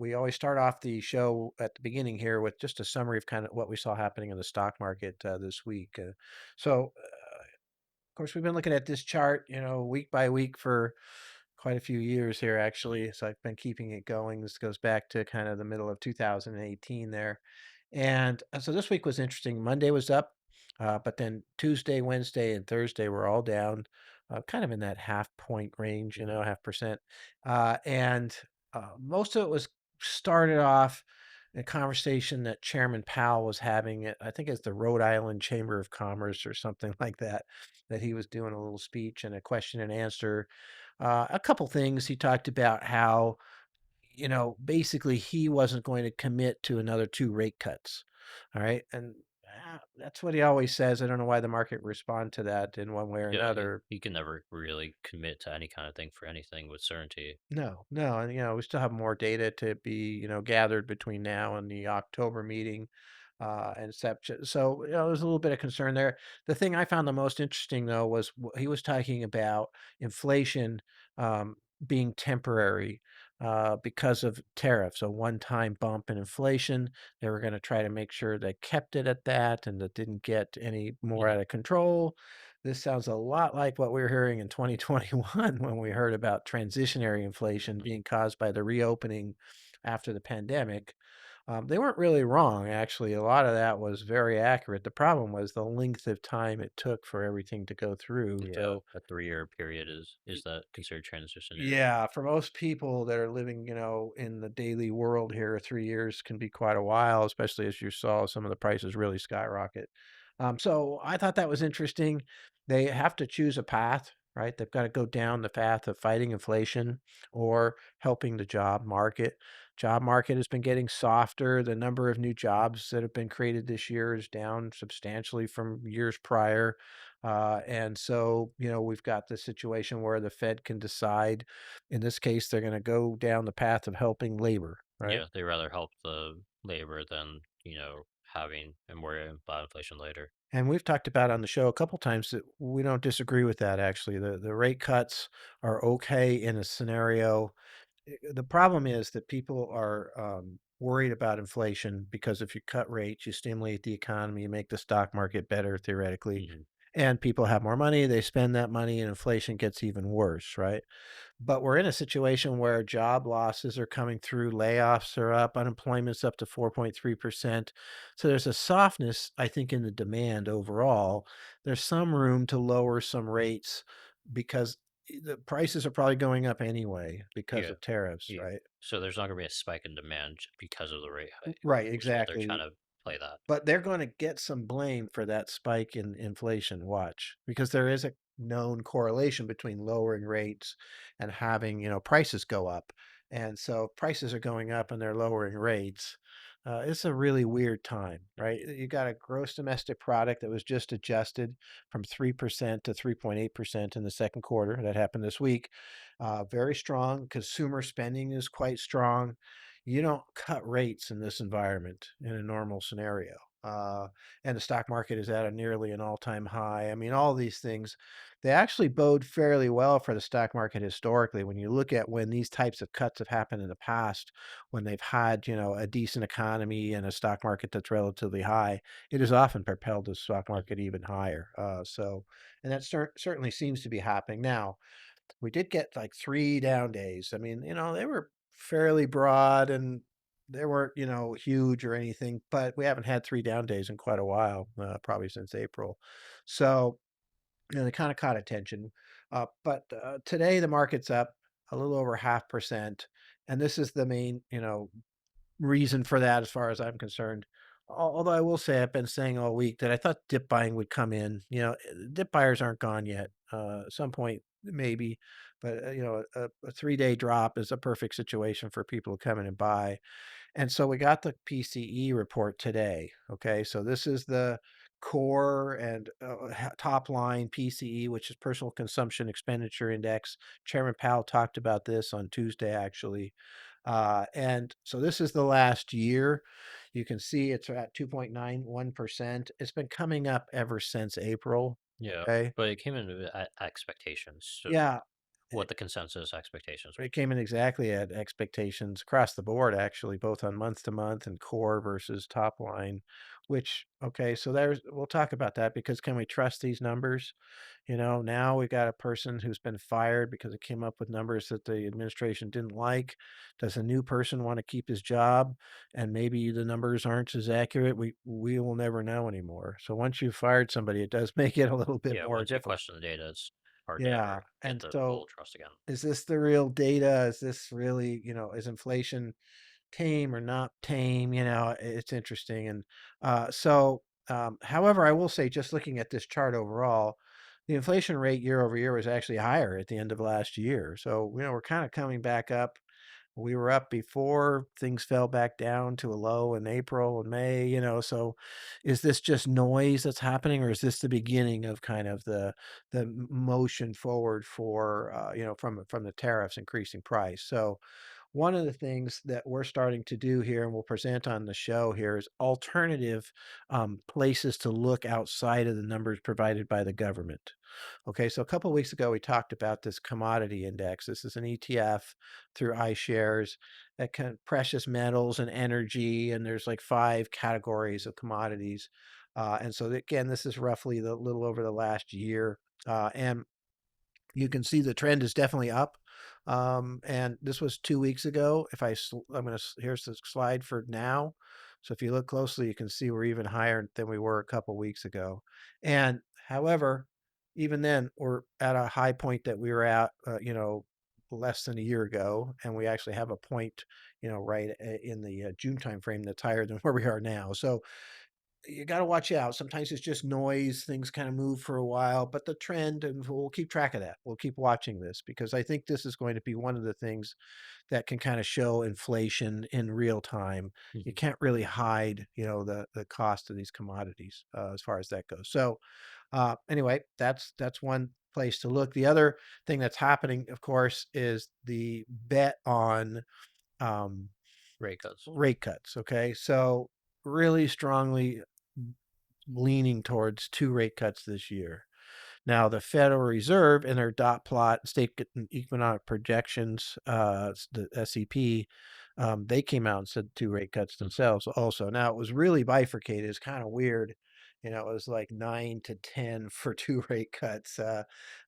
we always start off the show at the beginning here with just a summary of kind of what we saw happening in the stock market this week. Of course, we've been looking at this chart, week by week for quite a few years here, Mhm. actually. So I've been keeping it going. This goes back to kind of the middle of 2018 there. And so this week was interesting. Monday was up, but then Tuesday, Wednesday, and Thursday were all down, kind of in that half point range, Mhm. half percent. And most of it was started off a conversation that Chairman Powell was having, I think it's the Rhode Island Chamber of Commerce or something like that he was doing a little speech and a question and answer. A couple things he talked about how basically he wasn't going to commit to another 2 rate cuts. All right. And that's what he always says. I don't know why the market respond to that in one way or Yeah, he another. he can never really commit to any kind of thing for anything with certainty. No, no. And, we still have more data to be, gathered between now and the October meeting and such. So, there's a little bit of concern there. The thing I found the most interesting, though, was he was talking about inflation um, being temporary because of tariffs, a one-time bump in inflation. They were going to try to make sure they kept it at that and that didn't get any more Mhm. out of control. This sounds a lot like what we were hearing in 2021 when we heard about transitionary inflation Mhm. being caused by the reopening after the pandemic. They weren't really wrong, actually. A lot of that was very accurate. The problem was the length of time it took for everything to go through. Yeah, So, a 3-year period is that considered transitionary? yeah, for most people that are living, in the daily world here, 3 years can be quite a while, especially as you saw some of the prices really skyrocket. So I thought that was interesting. They have to choose a path, right? They've got to go down the path of fighting inflation or helping the job market. Job market has been getting softer. The number of new jobs that have been created this year is down substantially from years prior. And so, we've got this situation where the Fed can decide in this case, they're gonna go down the path of helping labor, right? Yeah, they rather help the labor than, having and worry about inflation later. And we've talked about on the show a couple times that we don't disagree with that actually. The rate cuts are okay in a scenario. The problem is that people are worried about inflation because if you cut rates, you stimulate the economy, you make the stock market better theoretically, Mhm. and people have more money, they spend that money, and inflation gets even worse, right? But we're in a situation where job losses are coming through, layoffs are up, unemployment's up to 4.3%. So there's a softness, I think, in the demand overall. There's some room to lower some rates because the prices are probably going up anyway because Yeah. of tariffs, Yeah. right? So there's not gonna be a spike in demand because of the rate hike, Right, is what they're trying exactly. to play that. But they're gonna get some blame for that spike in inflation, watch, because there is a known correlation between lowering rates and having, prices go up. And so if prices are going up and they're lowering rates. It's a really weird time, right? You got a gross domestic product that was just adjusted from 3% to 3.8% in the second quarter. That happened this week. Very strong. Consumer spending is quite strong. You don't cut rates in this environment in a normal scenario. Uh, and the stock market is at a nearly an all-time high. I mean, all these things, they actually bode fairly well for the stock market historically. When you look at when these types of cuts have happened in the past, when they've had, a decent economy and a stock market that's relatively high, it has often propelled the stock market even higher. And that certainly seems to be happening now. We did get like 3 down days. I mean, they were fairly broad and they weren't, huge or anything, but we haven't had 3 down days in quite a while, probably since April. So, they kinda caught attention. But today the market's up a little over 0.5%, and this is the main, reason for that as far as I'm concerned. Although I will say I've been saying all week that I thought dip buying would come in. Dip buyers aren't gone yet. At some point, maybe, but a 3-day drop is a perfect situation for people to come in and buy. And so we got the PCE report today. Okay, so this is the core and top line PCE, which is Personal Consumption Expenditure Index. Chairman Powell talked about this on Tuesday, actually. And so this is the last year. You can see it's at 2.91%. It's been coming up ever since April. Yeah, Okay. but it came in at expectations, so Yeah. what the consensus expectations It would came be. in exactly at expectations across the board, actually, both on month to month and core versus top line, which, okay, so we'll talk about that because can we trust these numbers? Now we got a person who's been fired because it came up with numbers that the administration didn't like. Does a new person want to keep his job? And maybe the numbers aren't as accurate. We will never know anymore. So once you've fired somebody, it does make it a little bit Yeah, more once you difficult. question the data, it's hard to Yeah. ever get And the so full trust again. is this the real data? Is this really, is inflation tame or not tame? It's interesting. And however, I will say, just looking at this chart overall, the inflation rate year over year was actually higher at the end of last year. So, we're kind of coming back up. We were up before things fell back down to a low in April and May, so is this just noise that's happening, or is this the beginning of kind of the motion forward for from the tariffs increasing price? So one of the things that we're starting to do here and we'll present on the show here is alternative places to look outside of the numbers provided by the government. Okay, so a couple of weeks ago, we talked about this commodity index. This is an ETF through iShares that can precious metals and energy, and there's like five categories of commodities. And so again, this is roughly the little over the last year. And you can see the trend is definitely up. And this was 2 weeks ago. I'm going to, here's the slide for now. So if you look closely, you can see we're even higher than we were a couple weeks ago. And however, even then, we're at a high point that we were at, less than a year ago. And we actually have a point, right in the June timeframe that's higher than where we are now. So you got to watch out. Sometimes it's just noise. Things kind of move for a while, but the trend, and we'll keep track of that. We'll keep watching this because I think this is going to be one of the things that can kind of show inflation in real time. You Mhm. can't really hide, the cost of these commodities as far as that goes. So anyway, that's one place to look. The other thing that's happening, of course, is the bet on um, Rate cuts. rate cuts. Okay, so really strongly leaning towards 2 rate cuts this year. Now, the Federal Reserve in their dot plot, state economic projections, the SEP, they came out and said 2 rate cuts Mhm. themselves also. Now, it was really bifurcated. It's kind of weird. It was like 9 to 10 for 2 rate cuts. So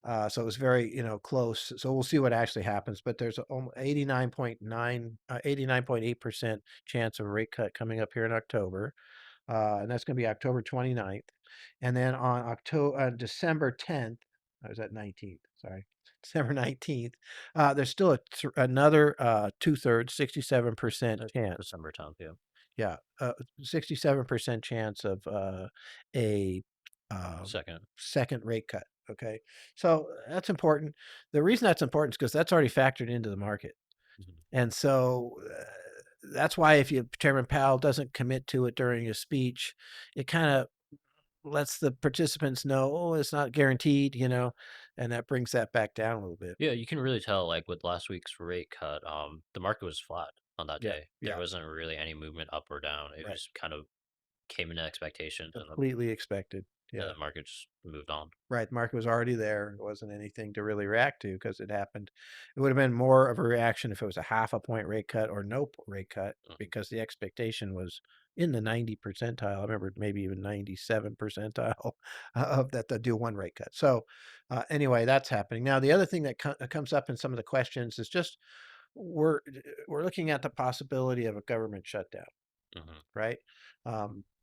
it was very, close. So we'll see what actually happens. But there's 89.8% chance of a rate cut coming up here in October, and that's going to be October 29th. And then on December 10th, I was at 19th, sorry, December 19th, there's still another 2/3, 67% That's chance. December 10th, yeah. Yeah, 67% chance of a um, Second. second rate cut. Okay, so that's important. The reason that's important is because that's already factored into the market. Mhm. And so that's why if Chairman Powell doesn't commit to it during his speech, it kind of lets the participants know, oh, it's not guaranteed, and that brings that back down a little bit. Yeah, you can really tell, like, with last week's rate cut, the market was flat on that Yeah, day. There yeah, wasn't really any movement up or down. It right. was kind of came in expectations, and Completely expected. Yeah. the market just moved on. Right, the market was already there. It wasn't anything to really react to because it happened. It would have been more of a reaction if it was a half a point rate cut or no rate cut Mhm. because the expectation was in the 90 percentile. I remember maybe even 97 percentile of that they'll do one rate cut. So anyway, that's happening. Now, the other thing that comes up in some of the questions is just we're we're looking at the possibility of a government shutdown, Mhm. right?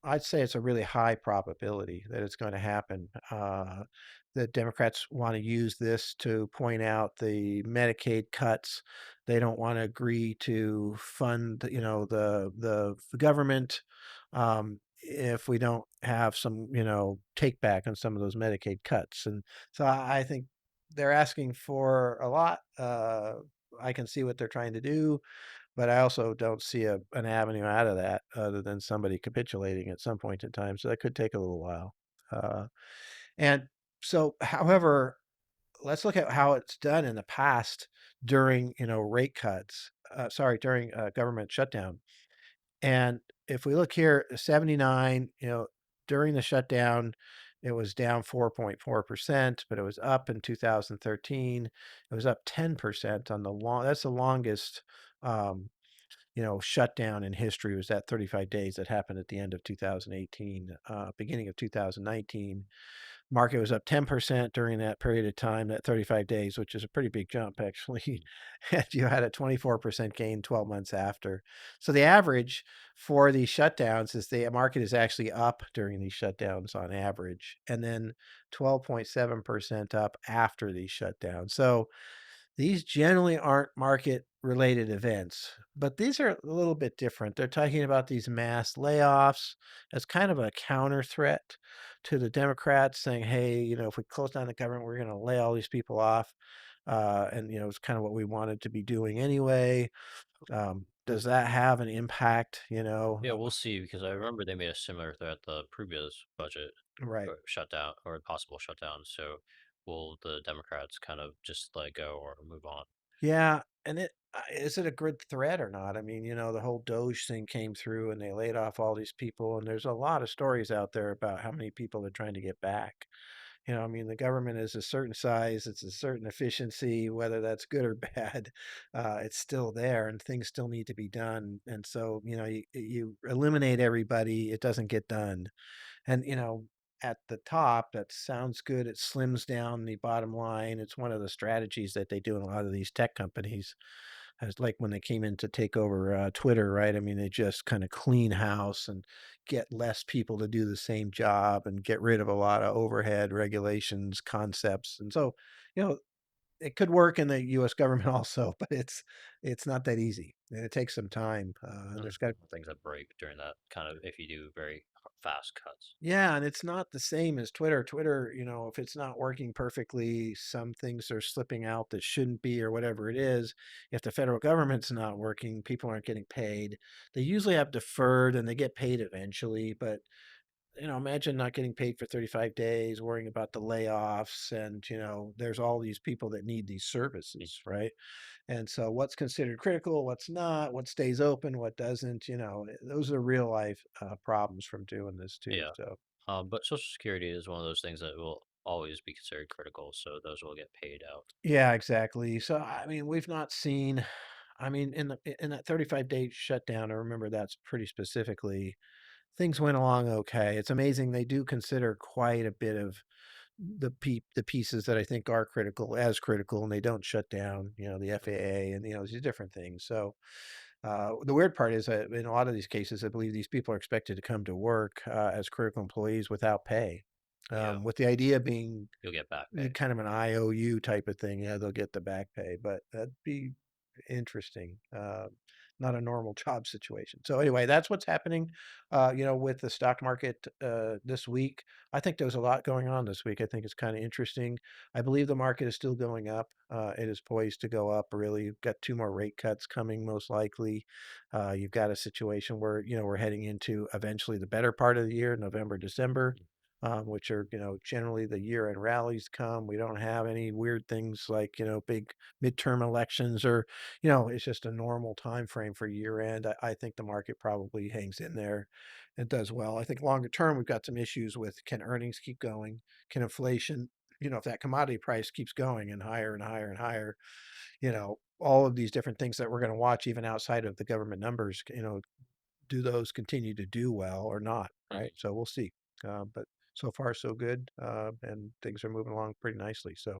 I'd say it's a really high probability that it's going to happen. The Democrats want to use this to point out the Medicaid cuts. They don't want to agree to fund, the government if we don't have some, take back on some of those Medicaid cuts. And so I think they're asking for a lot. I can see what they're trying to do, but I also don't see an avenue out of that other than somebody capitulating at some point in time, so that could take a little while. Uh, and so, however, let's look at how it's done in the past during, rate cuts, during government shutdown. And if we look here, 79, during the shutdown, It was down 4.4%, but it was up in 2013. It was up 10% on the long that's the longest, um, shutdown in history was that 35 days that happened at the end of 2018, beginning of 2019. Market was up 10% during that period of time, that 35 days, which is a pretty big jump actually. And you had a 24% gain 12 months after. So the average for these shutdowns is the market is actually up during these shutdowns on average, and then 12.7% up after these shutdowns. So these generally aren't market related events, but these are a little bit different. They're talking about these mass layoffs as kind of a counter threat to the Democrats saying, hey, if we close down the government, we're going to lay all these people off. And it's kind of what we wanted to be doing anyway. Does that have an impact? Yeah, we'll see because I remember they made a similar threat the previous budget Right. or shutdown or possible shutdown. So will the Democrats kind of just let go or move on? Yeah, and is it a good threat or not? I mean, the whole Doge thing came through and they laid off all these people, and there's a lot of stories out there about how many people they're trying to get back. I mean, the government is a certain size, it's a certain efficiency, whether that's good or bad, it's still there and things still need to be done. And so, you eliminate everybody, it doesn't get done. And, at the top, that sounds good. It slims down the bottom line. It's one of the strategies that they do in a lot of these tech companies. As like when they came in to take over Twitter, right? I mean, they just kind of clean house and get less people to do the same job and get rid of a lot of overhead regulations, concepts. And so, you know, it could work in the US government also, but it's not that easy. And it takes some time. And There's there's got things that break during that kind of if you do very fast cuts. Yeah, and it's not the same as Twitter. Twitter, if it's not working perfectly, some things are slipping out that shouldn't be or whatever it is. If the federal government's not working, people aren't getting paid. They usually have deferred and they get paid eventually, but imagine not getting paid for 35 days, worrying about the layoffs and, there's all these people that need these Y- services, right? And so what's considered critical, what's not, what stays open, what doesn't, those are real life problems from doing this too. Yeah. So But Social Security is one of those things that will always be considered critical, so those will get paid out. yeah, exactly. So I mean, we've not seen. I mean, in that 35-day shutdown, I remember that's pretty specifically. Things went along okay. It's amazing they do consider quite a bit of the pieces that I think are critical as critical, and they don't shut down. The FAA and these different things. So the weird part is that in a lot of these cases, I believe these people are expected to come to work as critical employees without pay, Yeah, with the idea being you'll get back pay. kind of an IOU type of thing. Yeah, they'll get the back pay, but that'd be interesting. Not a normal job situation. So anyway, that's what's happening, with the stock market this week. I think there's a lot going on this week. I think it's kind of interesting. I believe the market is still going up. It is poised to go up. Really, you've got two more rate cuts coming, most likely. You've got a situation where we're heading into eventually the better part of the year, November, December, which are, generally the year-end rallies come. We don't have any weird things like, big midterm elections or, it's just a normal time frame for year end. I think the market probably hangs in there and does well. I think longer term, we've got some issues with can earnings keep going? Can inflation, if that commodity price keeps going and higher and higher and higher, all of these different things that we're going to watch even outside of the government numbers, do those continue to do well or not, right? Mhm. So we'll see. But so far so good, and things are moving along pretty nicely. So